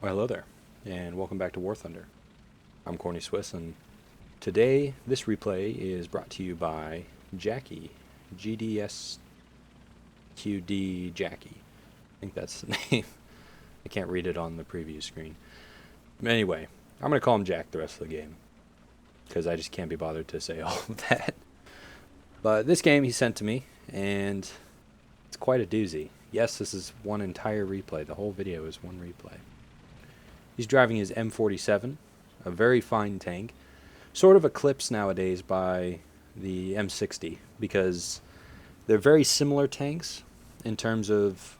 Well, hello there, and welcome back to War Thunder. I'm Corny Swiss, and today this replay is brought to you by Jacky, gdsqdjacky. I think that's the name. I can't read it on the preview screen. But anyway, I'm going to call him Jack the rest of the game, because I just can't be bothered to say all of that. But this game he sent to me, and it's quite a doozy. Yes, this is one entire replay. The whole video is one replay. He's driving his M47, a very fine tank, sort of eclipsed nowadays by the M60 because they're very similar tanks in terms of,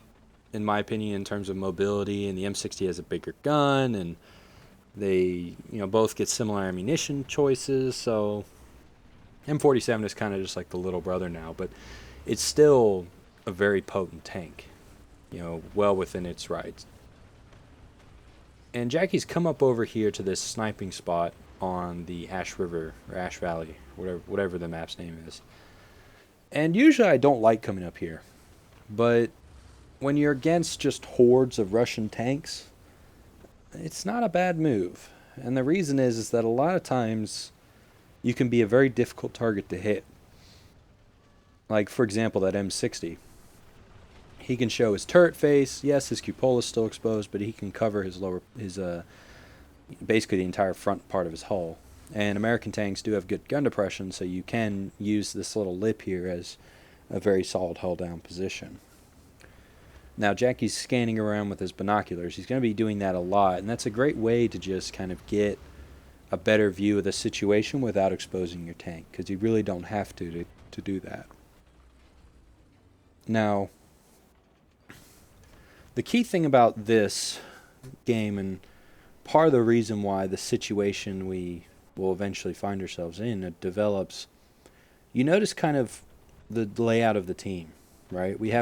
in my opinion, in terms of mobility, and the M60 has a bigger gun, and they, both get similar ammunition choices, so M47 is kind of just like the little brother now, but it's still a very potent tank, well within its rights. And Jacky's come up over here to this sniping spot on the Ash River, or Ash Valley, whatever the map's name is. And usually I don't like coming up here, but when you're against just hordes of Russian tanks, it's not a bad move. And the reason is that a lot of times you can be a very difficult target to hit. Like, for example, that M60. He can show his turret face. Yes, his cupola is still exposed, but he can cover basically the entire front part of his hull. And American tanks do have good gun depression, so you can use this little lip here as a very solid hull down position. Now, Jacky's scanning around with his binoculars. He's going to be doing that a lot, and that's a great way to just kind of get a better view of the situation without exposing your tank, because you really don't have to do that. Now, the key thing about this game, and part of the reason why the situation we will eventually find ourselves in, it develops, you notice kind of the layout of the team, right? We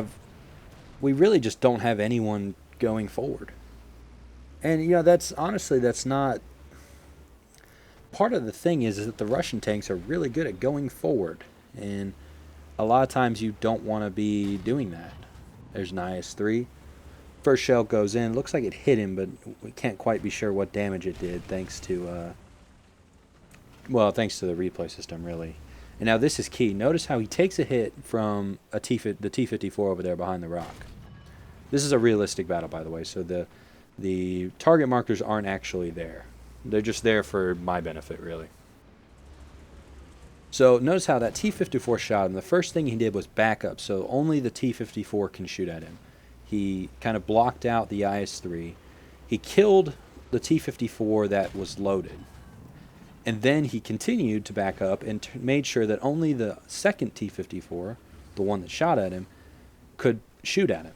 really just don't have anyone going forward. And, that's not, part of the thing is that the Russian tanks are really good at going forward. And a lot of times you don't want to be doing that. There's an IS-3. First shell goes in. Looks like it hit him, but we can't quite be sure what damage it did thanks to the replay system, really. And now this is key. Notice how he takes a hit from the T-54 over there behind the rock. This is a realistic battle, by the way, so the target markers aren't actually there. They're just there for my benefit, really. So notice how that T-54 shot him. The first thing he did was back up, so only the T-54 can shoot at him. He kind of blocked out the IS-3. He killed the T-54 that was loaded. And then he continued to back up and made sure that only the second T-54, the one that shot at him, could shoot at him.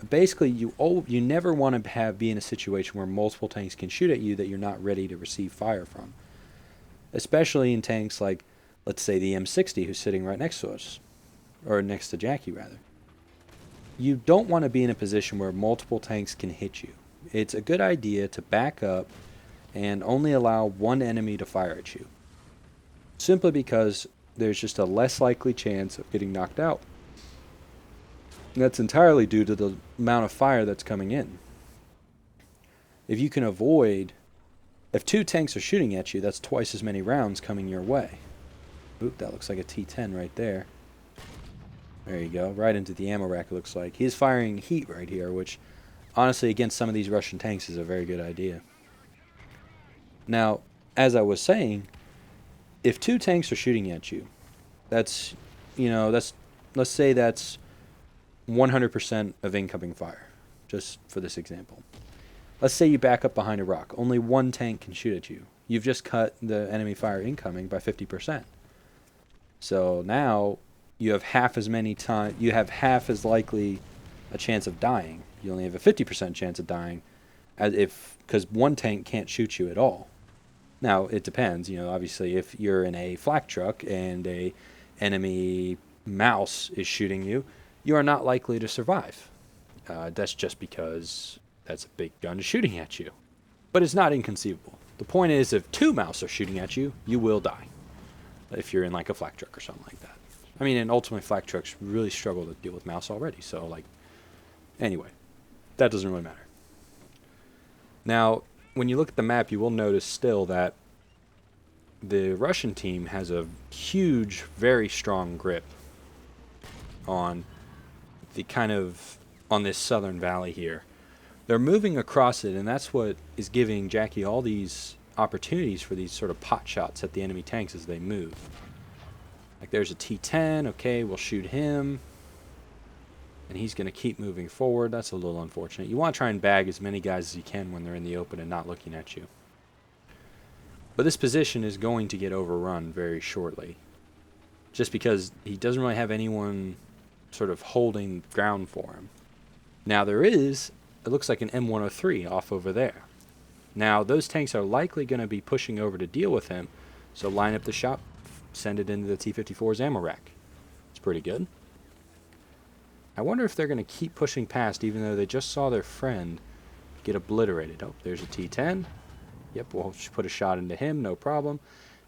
Basically, you never want to be in a situation where multiple tanks can shoot at you that you're not ready to receive fire from. Especially in tanks like, let's say, the M60, who's sitting right next to us. Or next to Jacky, rather. You don't want to be in a position where multiple tanks can hit you. It's a good idea to back up and only allow one enemy to fire at you. Simply because there's just a less likely chance of getting knocked out. And that's entirely due to the amount of fire that's coming in. If two tanks are shooting at you, that's twice as many rounds coming your way. Oop, that looks like a T-10 right there. There you go, right into the ammo rack it looks like. He's firing heat right here, which honestly against some of these Russian tanks is a very good idea. Now, as I was saying, if two tanks are shooting at you, let's say that's 100% of incoming fire, just for this example. Let's say you back up behind a rock. Only one tank can shoot at you. You've just cut the enemy fire incoming by 50%. So now you have half as likely a chance of dying. You only have a 50% chance of dying because one tank can't shoot you at all. Now, it depends. Obviously, if you're in a flak truck and a enemy mouse is shooting you, you are not likely to survive. That's just because that's a big gun shooting at you. But it's not inconceivable. The point is, if two mouse are shooting at you, you will die. If you're in like a flak truck or something like that. I mean, and ultimately flak trucks really struggle to deal with mouse already. So, anyway, that doesn't really matter. Now, when you look at the map, you will notice still that the Russian team has a huge, very strong grip on the on this southern valley here. They're moving across it, and that's what is giving Jackie all these opportunities for these sort of pot shots at the enemy tanks as they move. Like there's a T-10, okay, we'll shoot him. And he's going to keep moving forward. That's a little unfortunate. You want to try and bag as many guys as you can when they're in the open and not looking at you. But this position is going to get overrun very shortly. Just because he doesn't really have anyone sort of holding ground for him. Now there is, it looks like an M103 off over there. Now those tanks are likely going to be pushing over to deal with him. So line up the shot, send it into the T-54's ammo rack. It's pretty good. I wonder if they're going to keep pushing past even though they just saw their friend get obliterated. Oh, there's a T-10. Yep, we'll put a shot into him, no problem.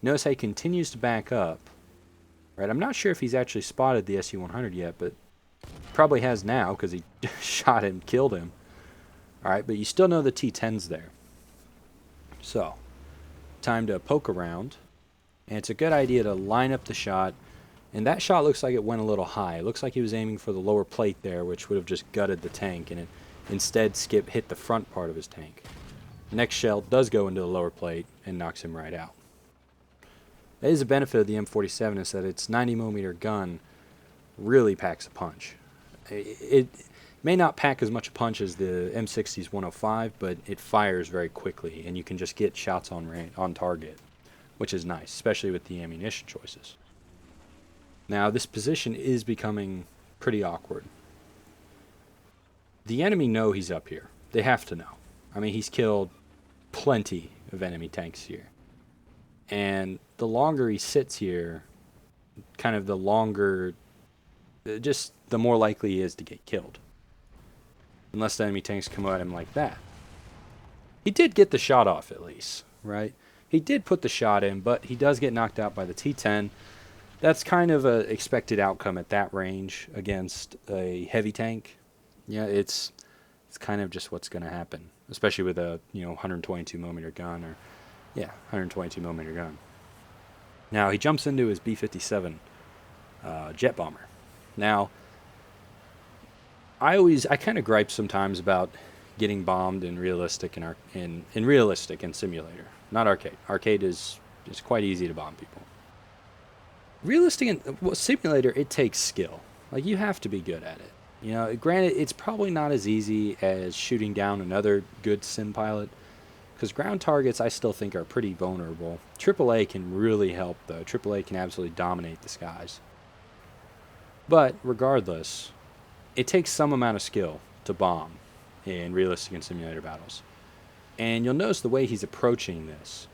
Notice how he continues to back up. Right, I'm not sure if he's actually spotted the SU-100 yet, but probably has now because he shot him, killed him. Alright, but you still know the T-10's there. So, time to poke around. And it's a good idea to line up the shot. And that shot looks like it went a little high. It looks like he was aiming for the lower plate there, which would have just gutted the tank, and it instead hit the front part of his tank. The next shell does go into the lower plate and knocks him right out. That is a benefit of the M47 is that its 90mm gun really packs a punch. It may not pack as much a punch as the M60's 105, but it fires very quickly, and you can just get shots on target, which is nice, especially with the ammunition choices. Now, this position is becoming pretty awkward. The enemy know he's up here. They have to know. I mean, he's killed plenty of enemy tanks here. And the longer he sits here, kind of the longer, just the more likely he is to get killed. Unless the enemy tanks come at him like that. He did get the shot off at least, right? He did put the shot in, but he does get knocked out by the T-10. That's kind of an expected outcome at that range against a heavy tank. Yeah, it's kind of just what's going to happen, especially with a 122mm gun or 122mm gun. Now he jumps into his B-57 jet bomber. Now I kind of gripe sometimes about getting bombed in realistic and realistic and simulator, not arcade. Arcade is quite easy to bomb people. Realistic and simulator, it takes skill. Like, you have to be good at it. Granted, it's probably not as easy as shooting down another good sim pilot, because ground targets I still think are pretty vulnerable. AAA can really help, though. AAA can absolutely dominate the skies. But regardless, it takes some amount of skill to bomb in realistic and simulator battles. And you'll notice the way he's approaching this.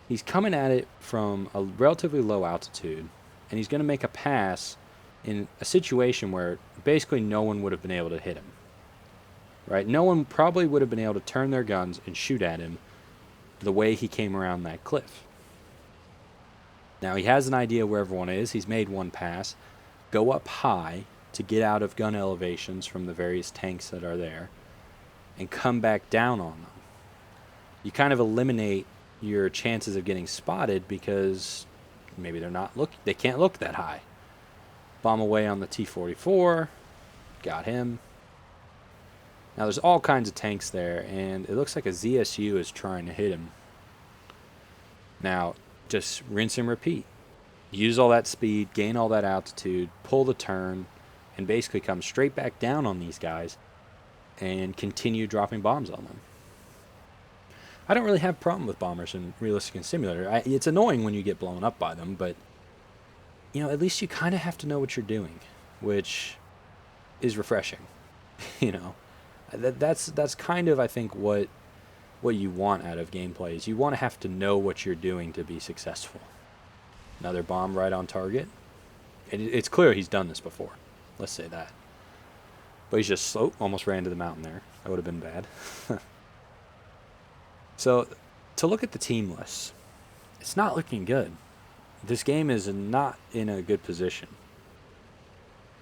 He's coming at it from a relatively low altitude, and he's going to make a pass in a situation where basically no one would have been able to hit him. Right? No one probably would have been able to turn their guns and shoot at him the way he came around that cliff. Now, he has an idea where everyone is. He's made one pass. Go up high to get out of gun elevations from the various tanks that are there, and come back down on them. You kind of eliminate your chances of getting spotted because maybe they can't look that high. Bomb away on the T-44. Got him. Now there's all kinds of tanks there, and it looks like a ZSU is trying to hit him. Now, just rinse and repeat. Use all that speed, gain all that altitude, pull the turn, and basically come straight back down on these guys and continue dropping bombs on them. I don't really have a problem with bombers in realistic and simulator. It's annoying when you get blown up by them, but at least you kind of have to know what you're doing, which is refreshing. That's kind of, I think, what you want out of gameplay is you want to have to know what you're doing to be successful. Another bomb right on target. It's clear he's done this before. Let's say that. But he's just almost ran into the mountain there. That would have been bad. So, to look at the team lists, it's not looking good. This game is not in a good position.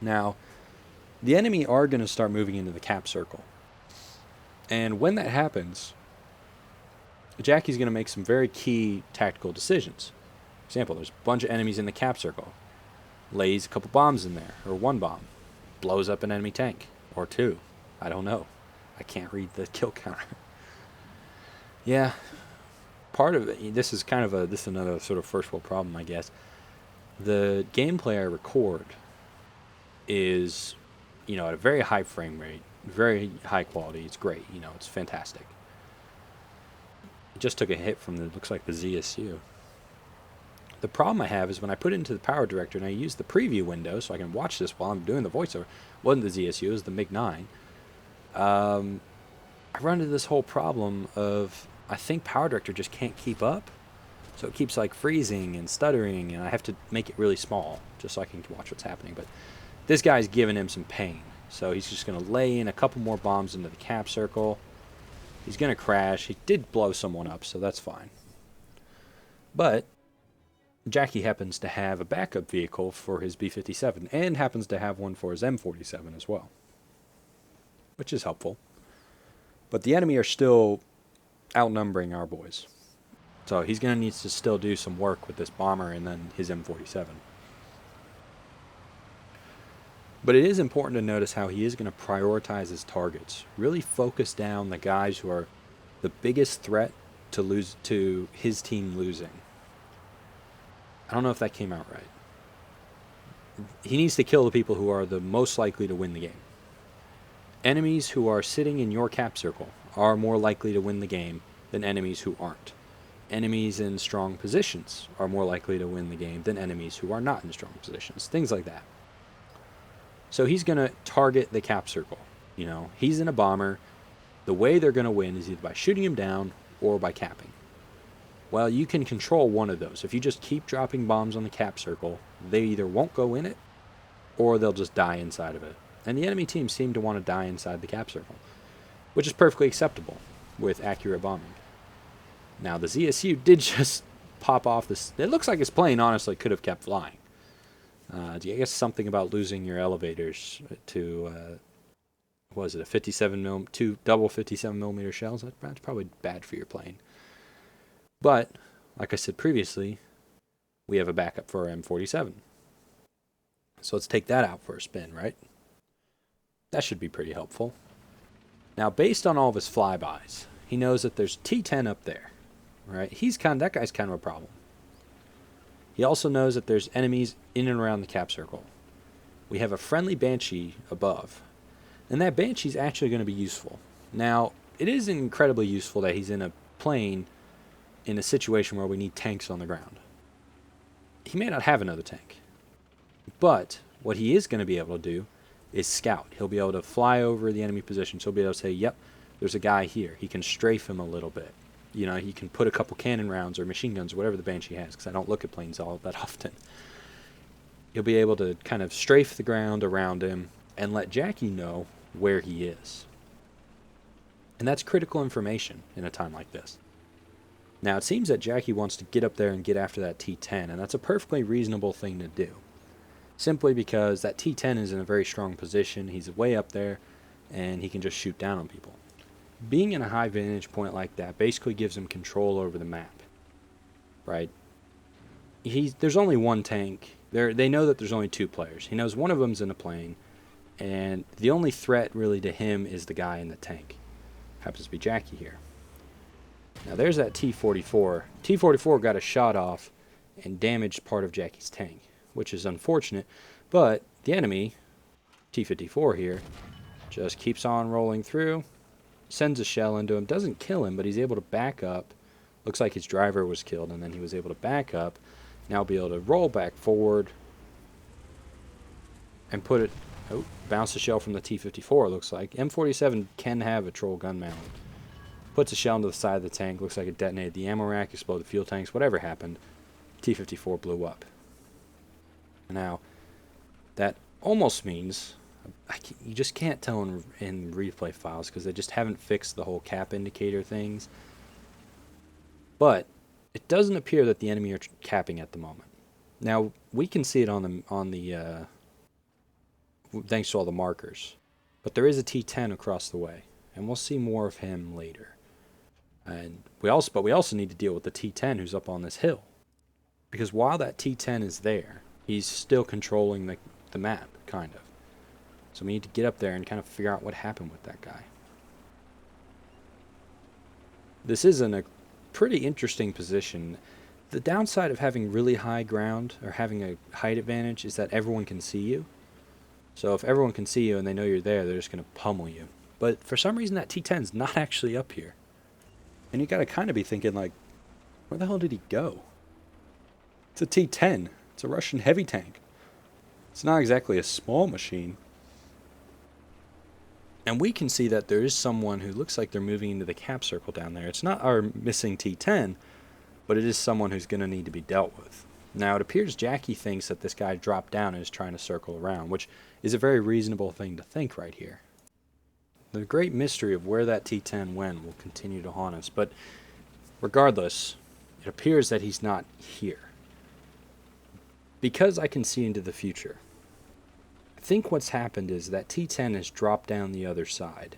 Now, the enemy are going to start moving into the cap circle. And when that happens, Jackie's going to make some very key tactical decisions. For example, there's a bunch of enemies in the cap circle. Lays a couple bombs in there, or one bomb. Blows up an enemy tank, or two. I don't know. I can't read the kill counter. Yeah, part of it, this is another sort of first world problem, I guess. The gameplay I record is, at a very high frame rate, very high quality. It's great, it's fantastic. It just took a hit from looks like the ZSU. The problem I have is when I put it into the power director and I use the preview window so I can watch this while I'm doing the voiceover. It wasn't the ZSU, it was the MiG-9. I run into this whole problem of I think power director just can't keep up. So it keeps like freezing and stuttering, and I have to make it really small just so I can watch what's happening. But this guy's giving him some pain. So he's just going to lay in a couple more bombs into the cap circle. He's going to crash. He did blow someone up, so that's fine. But Jacky happens to have a backup vehicle for his B-57 and happens to have one for his M47 as well, which is helpful. But the enemy are still outnumbering our boys. So he's going to need to still do some work with this bomber and then his M47. But it is important to notice how he is going to prioritize his targets. Really focus down the guys who are the biggest threat to his team losing. I don't know if that came out right. He needs to kill the people who are the most likely to win the game. Enemies who are sitting in your cap circle are more likely to win the game than enemies who aren't. Enemies in strong positions are more likely to win the game than enemies who are not in strong positions. Things like that. So he's going to target the cap circle. He's in a bomber. The way they're going to win is either by shooting him down or by capping. Well, you can control one of those. If you just keep dropping bombs on the cap circle, they either won't go in it or they'll just die inside of it. And the enemy team seem to want to die inside the cap circle, which is perfectly acceptable with accurate bombing. Now, the ZSU did just pop off this. It looks like his plane honestly could have kept flying. I guess something about losing your elevators to, what was it, two double 57 millimeter shells? That's probably bad for your plane. But, like I said previously, we have a backup for our M47. So let's take that out for a spin, right? That should be pretty helpful. Now, based on all of his flybys, he knows that there's T-10 up there, right? That guy's kind of a problem. He also knows that there's enemies in and around the cap circle. We have a friendly Banshee above, and that Banshee's actually going to be useful. Now, it is incredibly useful that he's in a plane in a situation where we need tanks on the ground. He may not have another tank, but what he is going to be able to do is scout. He'll be able to fly over the enemy position, so he'll be able to say, yep, there's a guy here. He can strafe him a little bit. He can put a couple cannon rounds or machine guns or whatever the Banshee has, because I don't look at planes all that often. He'll be able to kind of strafe the ground around him and let Jacky know where he is. And that's critical information in a time like this. Now, it seems that Jacky wants to get up there and get after that T-10, and that's a perfectly reasonable thing to do. Simply because that T-10 is in a very strong position, he's way up there, and he can just shoot down on people. Being in a high vantage point like that basically gives him control over the map, right? There's only one tank. They know that there's only two players. He knows one of them's in a plane, and the only threat really to him is the guy in the tank. Happens to be Jacky here. Now there's that T-44. T-44 got a shot off and damaged part of Jacky's tank, which is unfortunate, but the enemy, T-54 here, just keeps on rolling through, sends a shell into him, doesn't kill him, but he's able to back up. Looks like his driver was killed, and then he was able to back up. Now be able to roll back forward and bounce the shell from the T-54, looks like. M47 can have a troll gun mount. Puts a shell into the side of the tank, looks like it detonated the ammo rack, exploded fuel tanks, whatever happened. T-54 blew up. Now, that almost means you just can't tell in replay files because they just haven't fixed the whole cap indicator things. But it doesn't appear that the enemy are capping at the moment. Now, we can see it on the thanks to all the markers. But there is a T-10 across the way. and we'll see more of him later. And we also need to deal with the T10 who's up on this hill, because while that T10 is there, he's still controlling the map, kind of. So we need to get up there and kind of figure out what happened with that guy. This is in a pretty interesting position. The downside of having really high ground or having a height advantage is that everyone can see you. So if everyone can see you and they know you're there, they're just going to pummel you. But for some reason that T10's not actually up here. And you got to kind of be thinking like, where the hell did he go? It's a T10. It's a Russian heavy tank. It's not exactly a small machine. And we can see that there is someone who looks like they're moving into the cap circle down there. It's not our missing T10, but it is someone who's going to need to be dealt with. Now, it appears Jacky thinks that this guy dropped down and is trying to circle around, which is a very reasonable thing to think right here. The great mystery of where that T10 went will continue to haunt us, but regardless, it appears that he's not here. Because I can see into the future, I think what's happened is that T10 has dropped down the other side.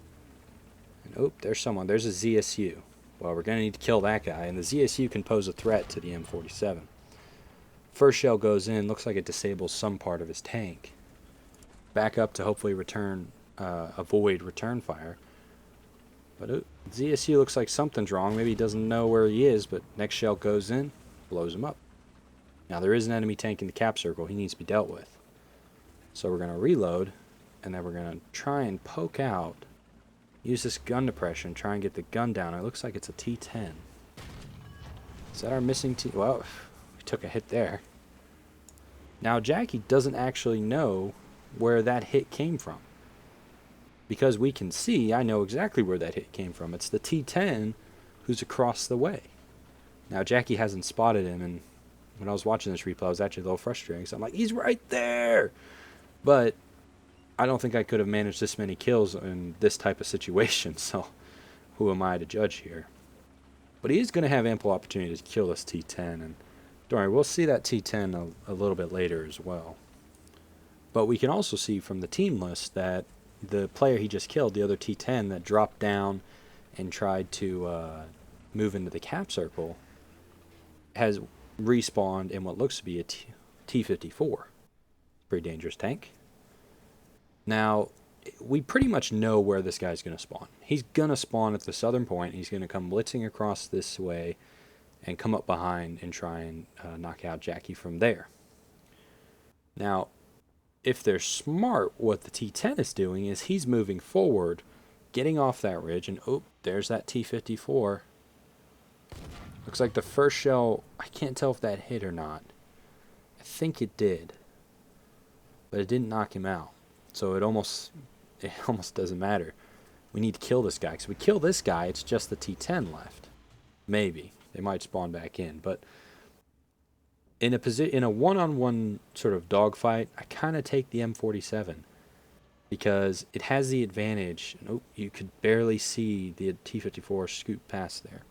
And oh, there's someone. There's a ZSU. Well, we're going to need to kill that guy, and the ZSU can pose a threat to the M47. First shell goes in, looks like it disables some part of his tank. Back up to hopefully avoid return fire. But ZSU looks like something's wrong. Maybe he doesn't know where he is, but next shell goes in, blows him up. Now there is an enemy tank in the cap circle. He needs to be dealt with. So we're going to reload, and then we're going to try and poke out. Use this gun depression, try and get the gun down. It looks like it's a T10. Is that our missing T? Well, we took a hit there. Now Jacky doesn't actually know where that hit came from. Because we can see, I know exactly where that hit came from. It's the T10 who's across the way. Now Jacky hasn't spotted him, and when I was watching this replay, I was actually a little frustrated. So I'm like, he's right there! But I don't think I could have managed this many kills in this type of situation, so who am I to judge here? But he is going to have ample opportunity to kill this T10, and don't worry, we'll see that T10 a little bit later as well. But we can also see from the team list that the player he just killed, the other T10 that dropped down and tried to move into the cap circle, has respawned in what looks to be a T54. Pretty dangerous tank. Now, we pretty much know where this guy's going to spawn. He's going to spawn at the southern point. He's going to come blitzing across this way and come up behind and try and knock out Jacky from there. Now, if they're smart, what the T10 is doing is he's moving forward, getting off that ridge, and oh, there's that T54. Looks like the first shell, I can't tell if that hit or not. I think it did, but it didn't knock him out. So it almost doesn't matter. We need to kill this guy, because if we kill this guy, it's just the T10 left. Maybe. They might spawn back in, but in a one-on-one sort of dogfight, I kind of take the M47 because it has the advantage. And, oh, you could barely see the T54 scoot past there.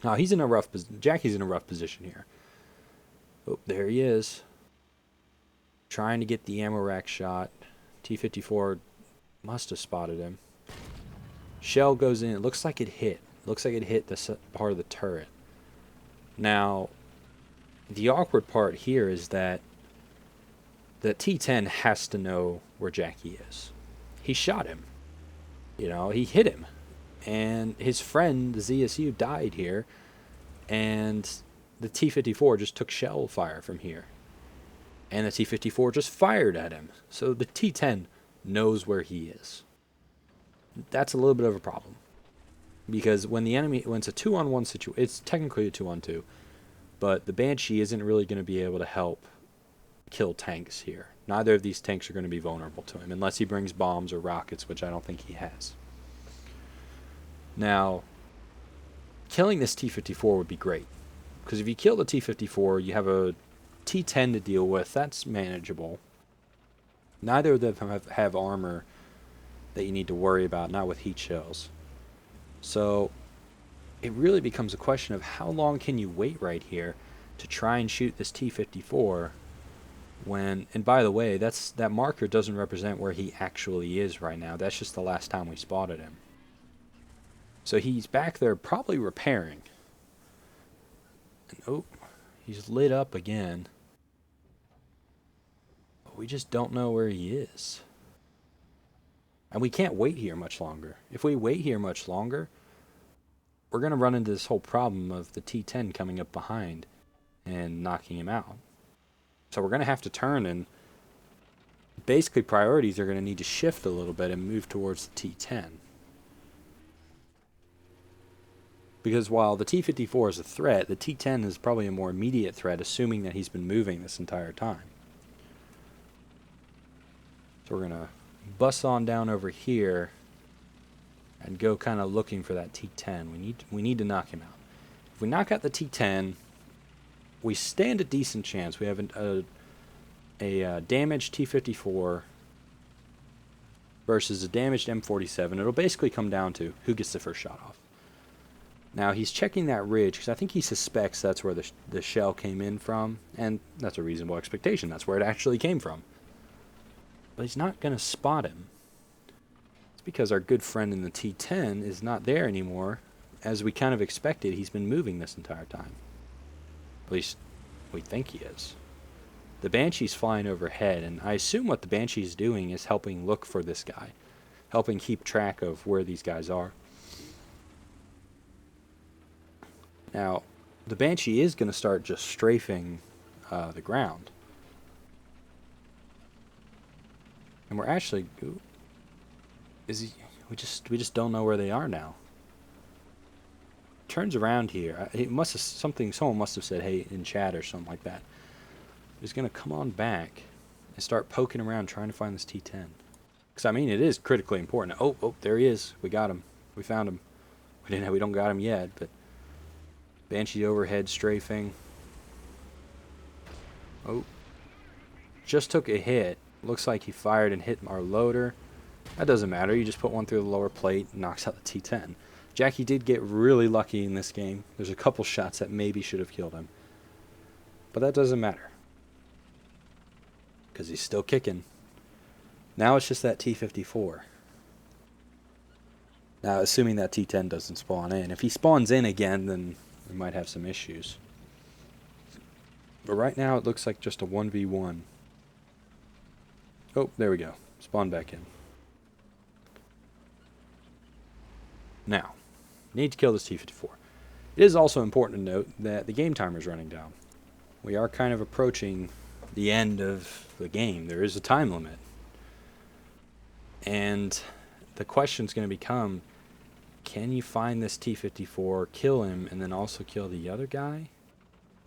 Now he's in a rough Jacky's in a rough position here. Oh, there he is. Trying to get the ammo rack shot. T54 must have spotted him. Shell goes in. It looks like it hit. Looks like it hit the part of the turret. Now, the awkward part here is that the T10 has to know where Jacky is. He shot him. You know, he hit him. And his friend, the ZSU, died here. And the T54 just took shell fire from here. And the T54 just fired at him. So the T10 knows where he is. That's a little bit of a problem. Because when it's a 2-on-1 situation, it's technically a 2-on-2. But the Banshee isn't really going to be able to help kill tanks here. Neither of these tanks are going to be vulnerable to him, unless he brings bombs or rockets, which I don't think he has. Now, killing this T-54 would be great. Because if you kill the T-54, you have a T-10 to deal with. That's manageable. Neither of them have armor that you need to worry about, not with heat shells. So it really becomes a question of how long can you wait right here to try and shoot this T-54 when, and by the way, that marker doesn't represent where he actually is right now. That's just the last time we spotted him. So he's back there probably repairing. And oh, he's lit up again. But we just don't know where he is. And we can't wait here much longer. If we wait here much longer, we're going to run into this whole problem of the T10 coming up behind and knocking him out. So we're going to have to turn, and basically priorities are going to need to shift a little bit and move towards the T10. Because while the T-54 is a threat, the T-10 is probably a more immediate threat, assuming that he's been moving this entire time. So we're going to bust on down over here and go kind of looking for that T-10. We need to knock him out. If we knock out the T-10, we stand a decent chance. We have a damaged T-54 versus a damaged M47. It'll basically come down to who gets the first shot off. Now, he's checking that ridge because I think he suspects that's where the shell came in from, and that's a reasonable expectation. That's where it actually came from. But he's not going to spot him. It's because our good friend in the T-10 is not there anymore. As we kind of expected, he's been moving this entire time. At least we think he is. The Banshee's flying overhead, and I assume what the Banshee's doing is helping look for this guy, helping keep track of where these guys are. Now, the Banshee is going to start just strafing the ground. And we're actually... Ooh, is he... We just don't know where they are now. Turns around here. It must have someone must have said, hey, in chat or something like that. He's going to come on back and start poking around trying to find this T-10. Because, I mean, it is critically important. Oh, there he is. We got him. We found him. We don't got him yet, but... Banshee overhead strafing. Oh. Just took a hit. Looks like he fired and hit our loader. That doesn't matter. You just put one through the lower plate and knocks out the T-10. Jacky did get really lucky in this game. There's a couple shots that maybe should have killed him. But that doesn't matter. Because he's still kicking. Now it's just that T-54. Now, assuming that T-10 doesn't spawn in. If he spawns in again, then we might have some issues. But right now it looks like just a 1v1. Oh, there we go. Spawn back in. Now, need to kill this T-54. It is also important to note that the game timer is running down. We are kind of approaching the end of the game. There is a time limit. And the question is going to become, can you find this T-54, kill him, and then also kill the other guy?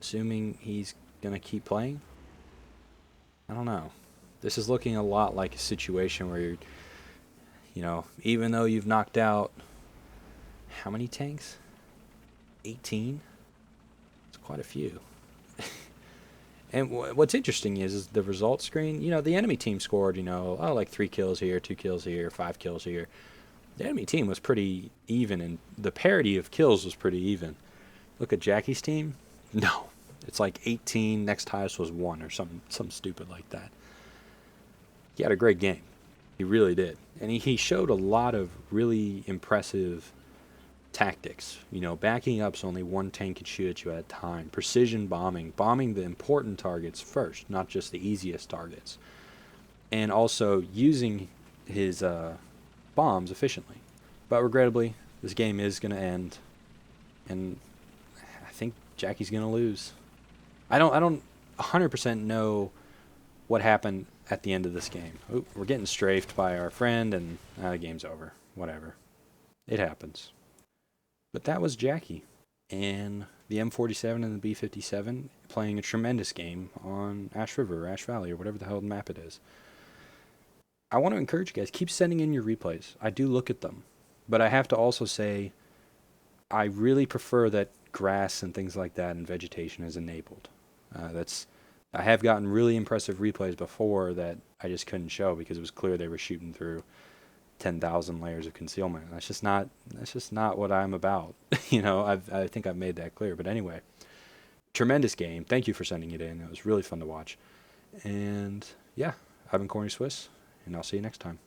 Assuming he's going to keep playing? I don't know. This is looking a lot like a situation where you're, even though you've knocked out, how many tanks? 18? It's quite a few. And what's interesting is the result screen, the enemy team scored, like 3 kills here, 2 kills here, 5 kills here. The enemy team was pretty even, and the parity of kills was pretty even. Look at Jacky's team. No. It's like 18, next highest was 1 or something stupid like that. He had a great game. He really did. And he showed a lot of really impressive tactics. Backing up so only one tank can shoot at you at a time. Precision bombing the important targets first, not just the easiest targets. And also using his bombs efficiently. But regrettably, this game is going to end, and I think Jacky's going to lose. I don't 100% know what happened at the end of this game. Oop, we're getting strafed by our friend, and the game's over. Whatever. It happens. But that was Jacky and the M47 and the B57 playing a tremendous game on Ash River or Ash Valley or whatever the hell the map it is. I want to encourage you guys, keep sending in your replays. I do look at them. But I have to also say, I really prefer that grass and things like that and vegetation is enabled. I have gotten really impressive replays before that I just couldn't show because it was clear they were shooting through 10,000 layers of concealment. That's just not what I'm about. I think I've made that clear. But anyway, tremendous game. Thank you for sending it in. It was really fun to watch. And yeah, I've been Corny Swiss, and I'll see you next time.